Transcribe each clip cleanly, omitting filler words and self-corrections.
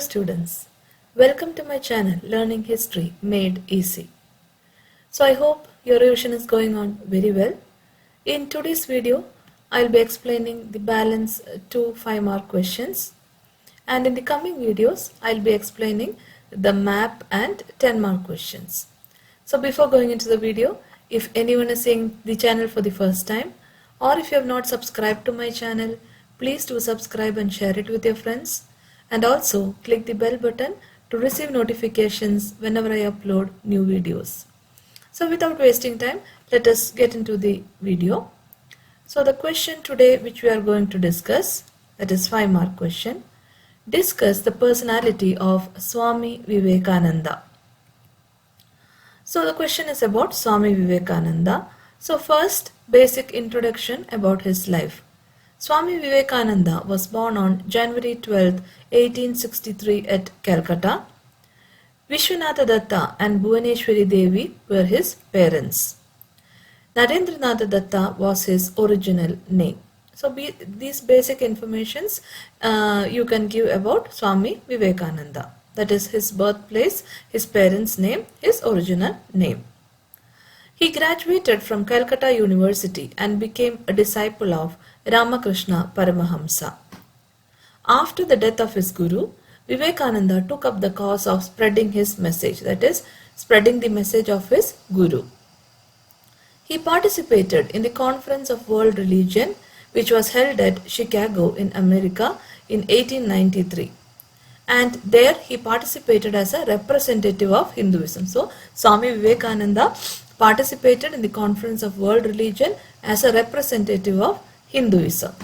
students, welcome to my channel Learning History Made Easy. So I hope your revision is going on very well. In today's video, I'll be explaining the balance 2 5-mark questions, and in the coming videos, I'll be explaining the map and 10-mark questions. So before going into the video, if anyone is seeing the channel for the first time, or if you have not subscribed to my channel, please do subscribe and share it with your friends. And also click the bell button to receive notifications whenever I upload new videos. So without wasting time, let us get into the video. So the question today which we are going to discuss, that is 5-mark question. Discuss the personality of Swami Vivekananda. So the question is about Swami Vivekananda. So first, basic introduction about his life. Swami Vivekananda was born on January 12, 1863 at Calcutta. Vishwanatha Datta and Bhuvaneshwari Devi were his parents. Narendranatha Datta was his original name. So these basic informations you can give about Swami Vivekananda. That is his birthplace, his parents' name, his original name. He graduated from Calcutta University and became a disciple of Ramakrishna Paramahamsa. After the death of his guru, Vivekananda took up the cause of spreading his message, that is, spreading the message of his guru. He participated in the Conference of World Religion, which was held at Chicago in America in 1893. And there he participated as a representative of Hinduism. So, Swami Vivekananda participated in the Conference of World Religion as a representative of Hinduism.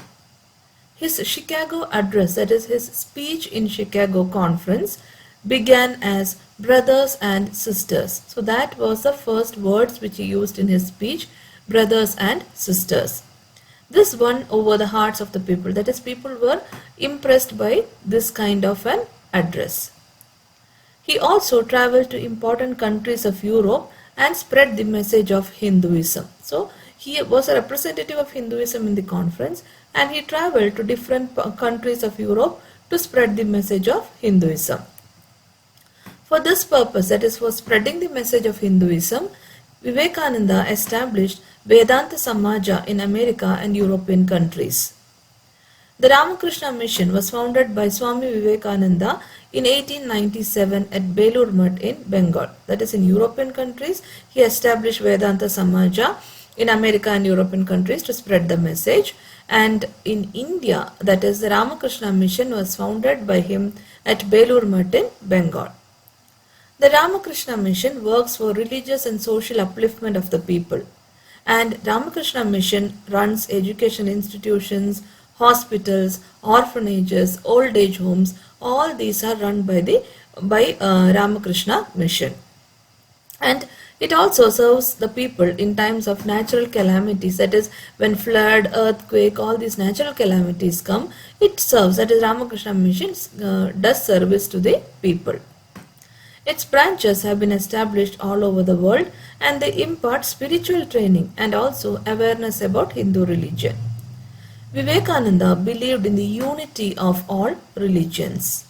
His Chicago address, that is his speech in Chicago conference, began as brothers and sisters. So that was the first words which he used in his speech, brothers and sisters. This won over the hearts of the people, that is, people were impressed by this kind of an address. He also traveled to important countries of Europe and spread the message of Hinduism. So he was a representative of Hinduism in the conference, and he traveled to different countries of Europe to spread the message of Hinduism. For this purpose, that is for spreading the message of Hinduism, Vivekananda established Vedanta Samaja in America and European countries. The Ramakrishna mission was founded by Swami Vivekananda in 1897 at Belur Mutt in Bengal. That is, in European countries, he established Vedanta Samaja in America and European countries to spread the message. And in India, that is, the Ramakrishna mission was founded by him at Belur Mutt in Bengal. The Ramakrishna mission works for religious and social upliftment of the people. And Ramakrishna mission runs education institutions, hospitals, orphanages, old age homes. All these are run by Ramakrishna mission. And it also serves the people in times of natural calamities, that is, when flood, earthquake, all these natural calamities come, it serves, that is, Ramakrishna mission does service to the people. Its branches have been established all over the world, and they impart spiritual training and also awareness about Hindu religion. Vivekananda believed in the unity of all religions,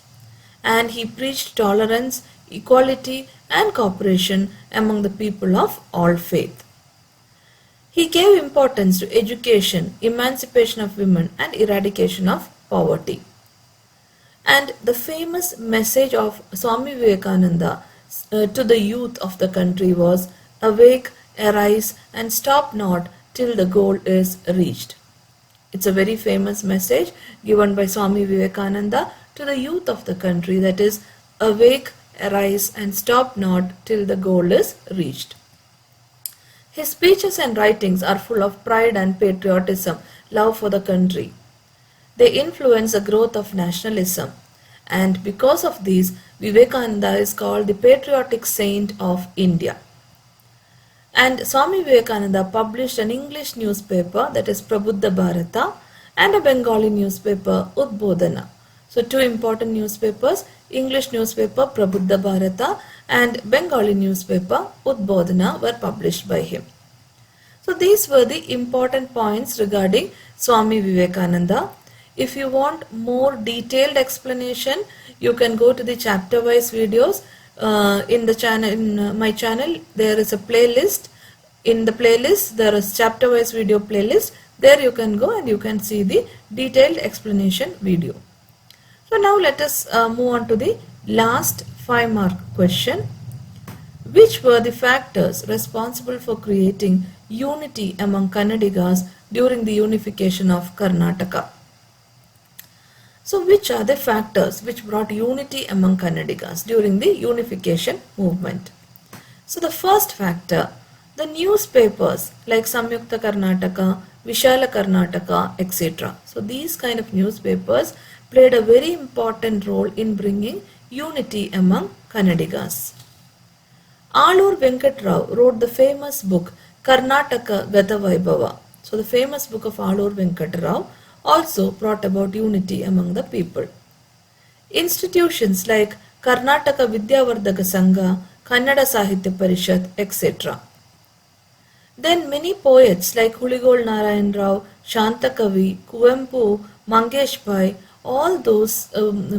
and he preached tolerance, equality and cooperation among the people of all faith. He gave importance to education, emancipation of women and eradication of poverty. And the famous message of Swami Vivekananda to the youth of the country was, "Awake, arise and stop not till the goal is reached." It's a very famous message given by Swami Vivekananda to the youth of the country, that is, awake, arise and stop not till the goal is reached. His speeches and writings are full of pride and patriotism, love for the country. They influence the growth of nationalism, and because of these, Vivekananda is called the patriotic saint of India. And Swami Vivekananda published an English newspaper, that is Prabuddha Bharata, and a Bengali newspaper, Udbodhana. So two important newspapers, English newspaper Prabuddha Bharata and Bengali newspaper Udbodhana, were published by him. So these were the important points regarding Swami Vivekananda. If you want more detailed explanation, you can go to the chapter wise videos in the channel. In my channel there is a playlist. In the playlist there is chapter wise video playlist. There you can go and you can see the detailed explanation video. So now let us move on to the last 5-mark question. Which were the factors responsible for creating unity among Kannadigas during the unification of Karnataka? So which are the factors which brought unity among Kannadigas during the unification movement? So the first factor, the newspapers like Samyukta Karnataka, Vishala Karnataka, etc. So these kind of newspapers played a very important role in bringing unity among Kannadigas. Alur Venkat Rao wrote the famous book Karnataka Gata Vaibhava. So the famous book of Alur Venkat Rao also brought about unity among the people. Institutions like Karnataka Vidyavardhaka Sangha, Kannada Sahitya Parishad, etc. Then many poets like Huligol Narayan Rao, Shantakavi, Kuvempu, Mangesh Pai, all those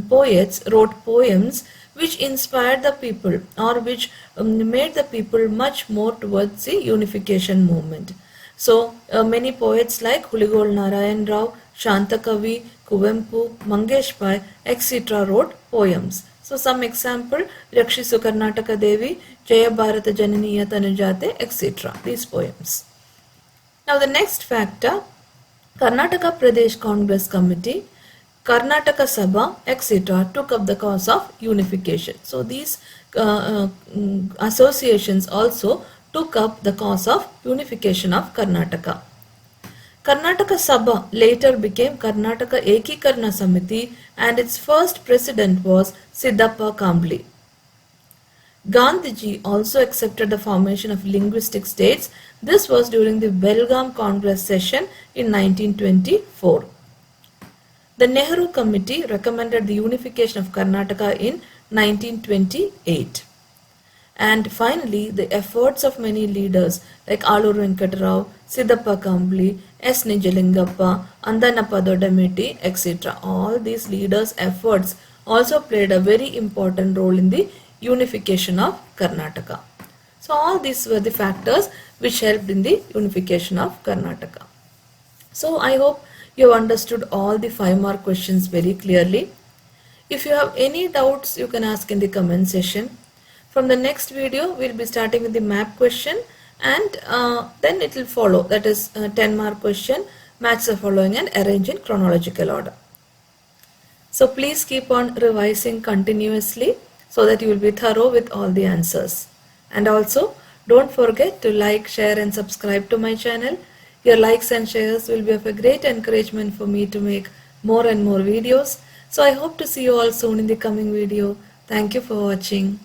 poets wrote poems which inspired the people or which made the people much more towards the unification movement. So many poets like Huligol Narayan Rao, Shantakavi, Kuvempu, Mangesh Pai, etc. wrote poems. So some example, Rakshisu Karnataka Devi, Jaya Bharata Jananiya Tanujate, etc. These poems. Now the next factor, Karnataka Pradesh Congress Committee, Karnataka Sabha, etc. took up the cause of unification. So these associations also took up the cause of unification of Karnataka. Karnataka Sabha later became Karnataka Ekikarna Samiti and its first president was Siddhappa Kambli. Gandhiji also accepted the formation of linguistic states. This was during the Belgaum Congress session in 1924. The Nehru Committee recommended the unification of Karnataka in 1928. And finally, the efforts of many leaders like Alur Venkat Rao, Siddhappa Kambli, S. Nijalingappa, Andanappa Dodameti, etc. All these leaders' efforts also played a very important role in the unification of Karnataka. So all these were the factors which helped in the unification of Karnataka. So I hope you have understood all the 5-mark questions very clearly. If you have any doubts, you can ask in the comment section. From the next video, we will be starting with the map question and then it will follow, that is 10-mark question, match the following and arrange in chronological order. So please keep on revising continuously so that you will be thorough with all the answers. And also don't forget to like, share and subscribe to my channel. Your likes and shares will be of a great encouragement for me to make more and more videos. So I hope to see you all soon in the coming video. Thank you for watching.